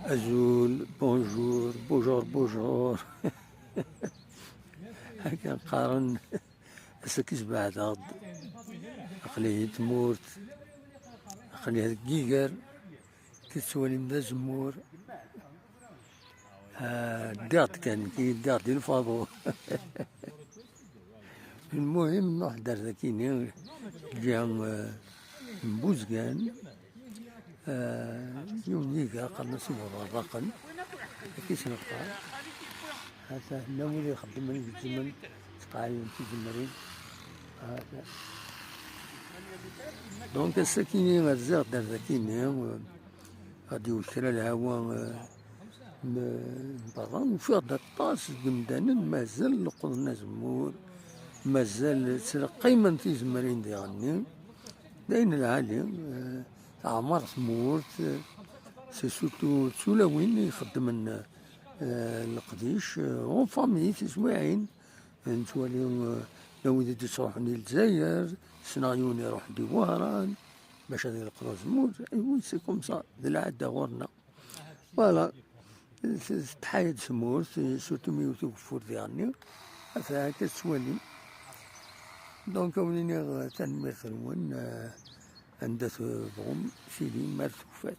أزول بونجور بوجور بوجور. هكا نقارن أساكيس بعد غض أقليه تمورت أقليه كيكر كتسوالي مدا زمور ديرت كان كي ديرت ديال الفاضو. المهم نحضر ذاكيني جا مبوزقان يوم ديكا قلنا سيبو الرقم كيس نقطع حتى هنا ولي يخدم من الزمن تقايم في الزمرين هذا. دونك الساكيني غزاق دار ذاكيني غادي وشرا الهوا برا وفيه طاس قمدانا مازال لقضنا زمور مازال قيمة في زمرين ديالني داين العالي عمر ثمورت سي سورتو تسولاوين يخدم القديش اون فامي في زواعين نتوالي لو تروحني للجزائر سنايوني يروح ديواران باش هذا يلقاو زمور ايوا سي كوم سا ذي العاده غورنا فوالا تحايد سمور سورتو ميوتو كفور ديالني هكا تسوالي. دونك وليني تنمير خلون عندها بغم سيدي مارت وفات.